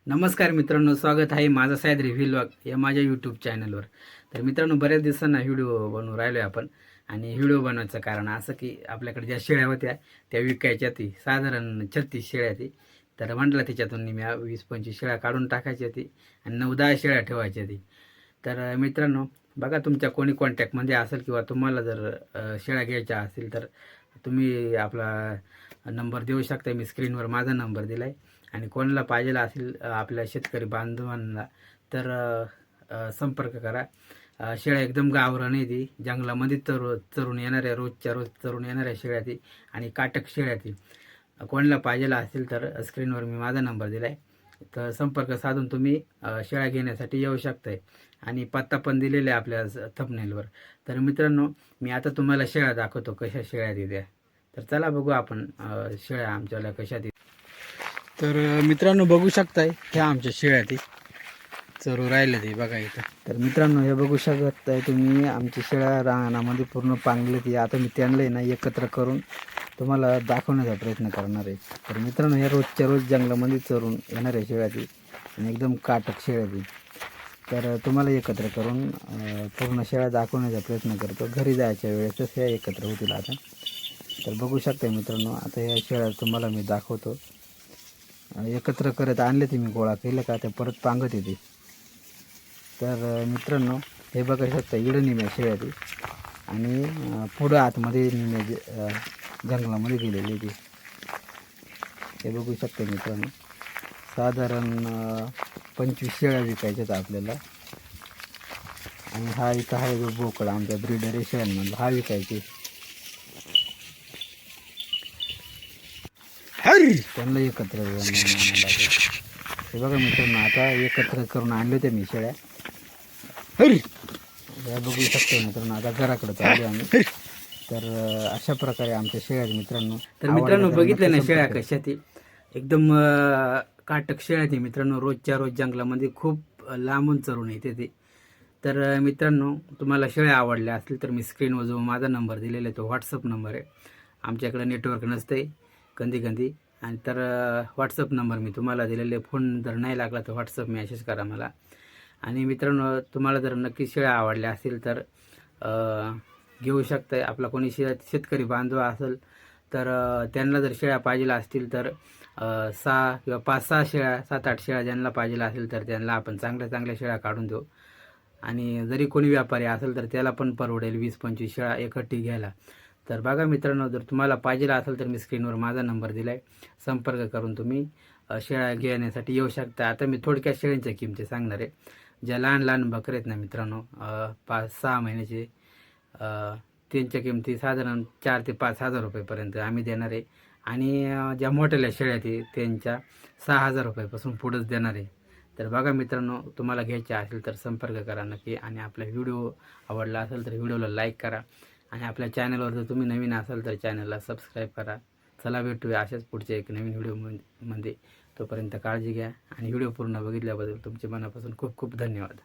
नमस्कार मित्रांनो, स्वागत आहे माझा सह्याद्री व्लॉग या माझ्या यूट्यूब चॅनलवर. तर मित्रांनो, बऱ्याच दिवसांना व्हिडिओ बनवून राहिलो आपण. आणि व्हिडिओ बनवायचं कारण असं की आपल्याकडे ज्या शेळ्या होत्या त्या विकायच्या ती साधारण 36 शेळ्या ती. तर म्हटलं त्याच्यातून मी 20-25 शेळ्या काढून टाकायच्या ती आणि 9-10 शेळ्या ठेवायच्या ती. तर मित्रांनो, बघा तुमच्या कोणी कॉन्टॅक्टमध्ये असेल किंवा तुम्हाला जर शेळ्या घ्यायच्या असतील तर तुम्ही आपला नंबर देऊ शकता. मी स्क्रीनवर माझा नंबर दिला आहे. आणि कोणाला पाहिजे असेल आपल्या शेतकरी बांधवांना तर संपर्क करा. शेळ्या एकदम गावरान आहे ती, जंगलामध्ये चरून येणाऱ्या, रोजच्या रोज चरून येणाऱ्या शेळ्या ती आणि काटक शेळ्या ती. कोणाला पाहिजे असेल तर स्क्रीनवर मी माझा नंबर दिला आहे, तर संपर्क साधून तुम्ही शेळ्या घेण्यासाठी येऊ शकताय. आणि पत्ता पण दिलेला आहे आपल्या थंबनेलवर. तर मित्रांनो, मी आता तुम्हाला शेळ्या दाखवतो कशा शेळ्या तिथे. तर चला बघू आपण शेळ्या आमच्याला कशा ती. तर मित्रांनो, बघू शकताय ह्या आमच्या शेळ्या ती चरू राहिल्या ती बघा इथं. तर मित्रांनो, हे बघू शकताय तुम्ही आमच्या शेळ्या रानामध्ये पूर्ण पांगले ती. आता मी त्यांना ना एकत्र करून तुम्हाला दाखवण्याचा प्रयत्न करणार आहे. तर मित्रांनो, हे रोजच्या रोज जंगलामध्ये चरून येणाऱ्या शेळ्या ती आणि एकदम काटक शेळ्या ती. तर तुम्हाला एकत्र करून पूर्ण शेळ्या दाखवण्याचा प्रयत्न करतो. घरी जायच्या वेळेसच ह्या एकत्र होतील आता. तर बघू शकता मित्रांनो, आता ह्या शेळ्या तुम्हाला मी दाखवतो. एकत्र करत आणले ते मी, गोळा केलं का ते परत पांगत येते. तर मित्रांनो, हे बघा शकता इकडं निम्या शेळ्या ती आणि पुढं आतमध्ये निम्या जंगलामध्ये गेलेली ती. हे बघू शकता मित्रांनो, साधारण 25 शेळ्या विकायच्यात आपल्याला. आणि हा इथं आहे जो बोकड आमच्या ब्रीडर शेळ्यांमधला, हा विकायचे. त्यांना एकत्र हे बघा मित्रांनो, आता एकत्र करून आणले होते मी शेळ्या. हे बघू शकतो मित्रांनो, आता घराकडे चालू आम्ही. तर अशा प्रकारे आमच्या शेळ्या मित्रांनो. तर मित्रांनो, बघितले ना शेळ्या कशा ती एकदम काटक शेळ्या ती मित्रांनो. रोजच्या रोज जंगलामध्ये खूप लांबून चरून येते ती. तर मित्रांनो, तुम्हाला शेळ्या आवडल्या असतील तर मी स्क्रीनवर जो माझा नंबर दिलेला आहे तो व्हॉट्सअप नंबर आहे. आमच्याकडे नेटवर्क नसते कधी कधी, आणि तर व्हॉट्सअप नंबर मी तुम्हाला दिलेले. फोन जर नाही लागला तर व्हॉट्सअप मेसेज करा मला. आणि मित्रांनो, तुम्हाला जर नक्की शेळ्या आवडल्या असतील तर घेऊ शकताय. आपला कोणी शेतकरी बांधव असेल तर त्यांना जर शेळ्या पाहिजे असतील तर 6 किंवा 5-6 शेळ्या, 7-8 शेळ्या ज्यांना पाहिजे असेल तर त्यांना आपण चांगल्या चांगल्या शेळ्या काढून देऊ. आणि जरी कोणी व्यापारी असेल तर त्याला पण परवडेल 20-25 शेळ्या एकट्ठी घ्यायला. तर बघा मित्रांनो, जर तुम्हाला पाहिजे असेल तर मी स्क्रीनवर माझा नंबर दिला आहे, संपर्क करून तुम्ही शेळ्या घेण्यासाठी येऊ शकता. आता मी थोडक्यात शेळ्यांच्या किमती सांगणार आहे. ज्या लहान लहान बकरे आहेत ना मित्रांनो, 5-6 महिन्याचे, त्यांच्या किमती साधारण 4,000 ते 5,000 रुपयेपर्यंत आम्ही देणार आहे. आणि ज्या मोठ्याल्या शेळ्या आहेत त्यांच्या 6,000 रुपयापासून पुढंच देणार आहे. तर बघा मित्रांनो, तुम्हाला घ्यायच्या असेल तर संपर्क करा नक्की. आणि आपला व्हिडिओ आवडला असेल तर व्हिडिओला लाईक करा. आणि आपल्या चॅनलवर जर तुम्ही नवीन असाल तर चॅनलला सबस्क्राईब करा. चला भेटूया अशाच पुढच्या एक नवीन व्हिडिओमध्ये. तोपर्यंत काळजी घ्या आणि व्हिडिओ पूर्ण बघितल्याबद्दल तुमचे मनापासून खूप खूप धन्यवाद.